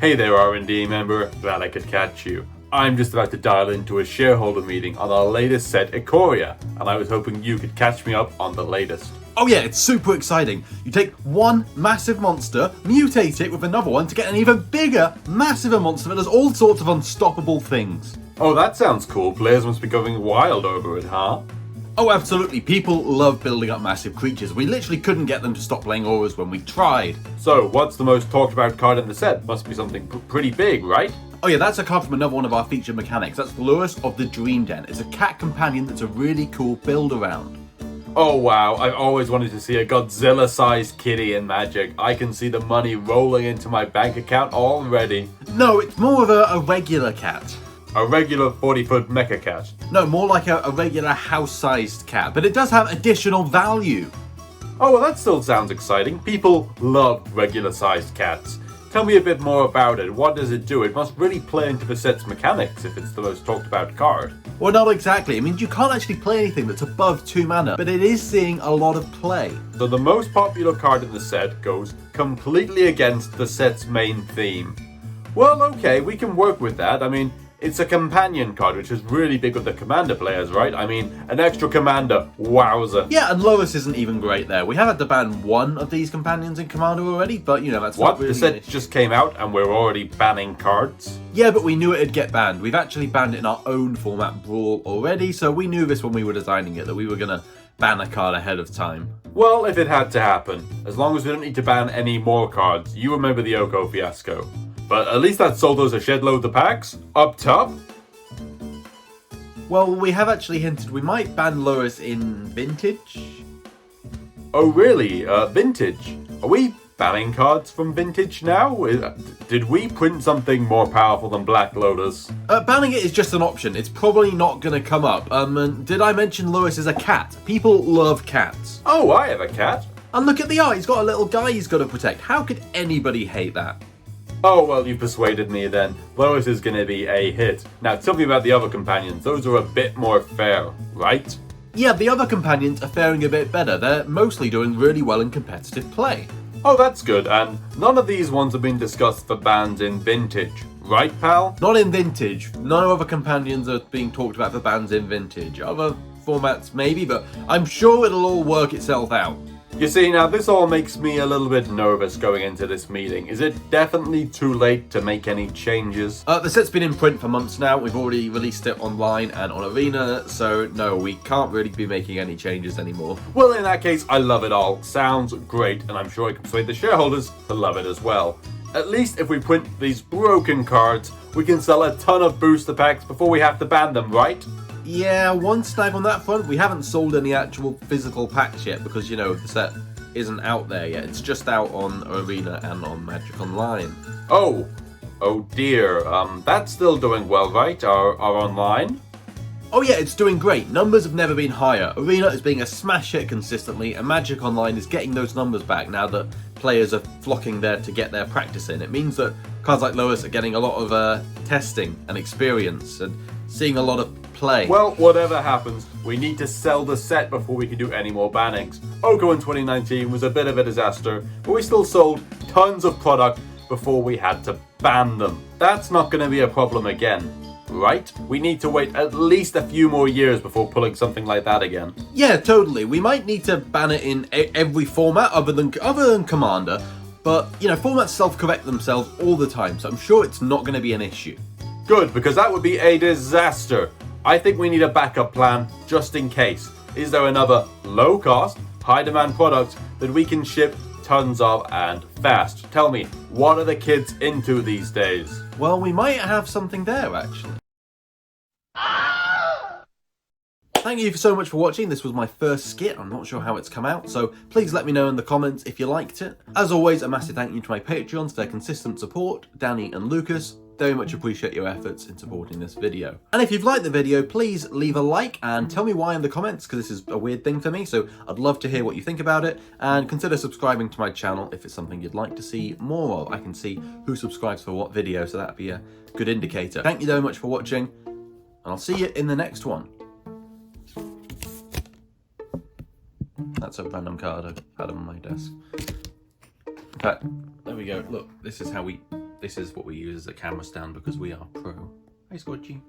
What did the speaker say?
Hey there, R&D member. Glad I could catch you. I'm just about to dial into a shareholder meeting on our latest set, Ikoria, and I was hoping you could catch me up on the latest. Oh yeah, it's super exciting. You take one massive monster, mutate it with another one to get an even bigger, massive monster that does all sorts of unstoppable things. Oh, that sounds cool. Players must be going wild over it, huh? Oh, absolutely. People love building up massive creatures. We literally couldn't get them to stop playing auras when we tried. So, what's the most talked about card in the set? Must be something pretty big, right? Oh yeah, that's a card from another one of our featured mechanics. That's Lurrus of the Dream Den. It's a cat companion that's a really cool build around. Oh wow, I've always wanted to see a Godzilla-sized kitty in Magic. I can see the money rolling into my bank account already. No, it's more of a regular cat. A regular 40-foot mecha cat. No, more like a regular house-sized cat, but it does have additional value. Oh, well that still sounds exciting. People love regular-sized cats. Tell me a bit more about it. What does it do? It must really play into the set's mechanics if it's the most talked about card. Well, not exactly. I mean, you can't actually play anything that's above 2 mana, but it is seeing a lot of play. So the most popular card in the set goes completely against the set's main theme. Well, okay, we can work with that. I mean, it's a companion card, which is really big with the commander players, right? I mean, an extra commander, wowza. Yeah, and Lurrus isn't even great there. We have had to ban one of these companions in Commander already, but you know, that's What? not really The set just came out and we're already banning cards? Yeah, but we knew it'd get banned. We've actually banned it in our own format, Brawl, already, so we knew this when we were designing it, that we were gonna ban a card ahead of time. Well, if it had to happen. As long as we don't need to ban any more cards. You remember the Oko fiasco. But at least that sold us a shed load of packs. Up top. Well, we have actually hinted we might ban Lurrus in Vintage. Oh really? Vintage? Are we banning cards from Vintage now? Did we print something more powerful than Black Lotus? Banning it is just an option. It's probably not gonna come up. And did I mention Lurrus is a cat? People love cats. Oh, I have a cat. And look at the eye, he's got a little guy he's got to protect. How could anybody hate that? Oh, well, you persuaded me then. Lotus is going to be a hit. Now, tell me about the other companions. Those are a bit more fair, right? Yeah, the other companions are faring a bit better. They're mostly doing really well in competitive play. Oh, that's good. And none of these ones have been discussed for bans in Vintage, right, pal? Not in Vintage. No other companions are being talked about for bans in Vintage. Other formats maybe, but I'm sure it'll all work itself out. You see, now this all makes me a little bit nervous going into this meeting. Is it definitely too late to make any changes? The set's been in print for months now. We've already released it online and on Arena, so no, we can't really be making any changes anymore. Well, in that case, I love it all. Sounds great, and I'm sure I can persuade the shareholders to love it as well. At least if we print these broken cards, we can sell a ton of booster packs before we have to ban them, right? Yeah, one snag on that front, we haven't sold any actual physical packs yet because, you know, the set isn't out there yet. It's just out on Arena and on Magic Online. Oh dear. That's still doing well, right? Our online? Oh yeah, it's doing great. Numbers have never been higher. Arena is being a smash hit consistently, and Magic Online is getting those numbers back now that players are flocking there to get their practice in. It means that cards like Lurrus are getting a lot of testing and experience and seeing a lot of play. Well, whatever happens, we need to sell the set before we can do any more bannings. Oko in 2019 was a bit of a disaster, but we still sold tons of product before we had to ban them. That's not going to be a problem again, right? We need to wait at least a few more years before pulling something like that again. Yeah, totally. We might need to ban it in every format other than Commander, but, you know, formats self-correct themselves all the time, so I'm sure it's not going to be an issue. Good, because that would be a disaster. I think we need a backup plan just in case. Is there another low-cost, high-demand product that we can ship tons of and fast? Tell me, what are the kids into these days? Well, we might have something there, actually. Thank you so much for watching. This was my first skit. I'm not sure how it's come out, so please let me know in the comments if you liked it. As always, a massive thank you to my Patreons for their consistent support, Danny and Lucas. Very much appreciate your efforts in supporting this video. And if you've liked the video, please leave a like and tell me why in the comments, because this is a weird thing for me, so I'd love to hear what you think about it, and consider subscribing to my channel if it's something you'd like to see more of. I can see who subscribes for what video, so that'd be a good indicator. Thank you very much for watching, and I'll see you in the next one. That's a random card I've had on my desk. In fact, there we go. Look, this is how we This is what we use as a camera stand because we are pro. Hey, Squatchy.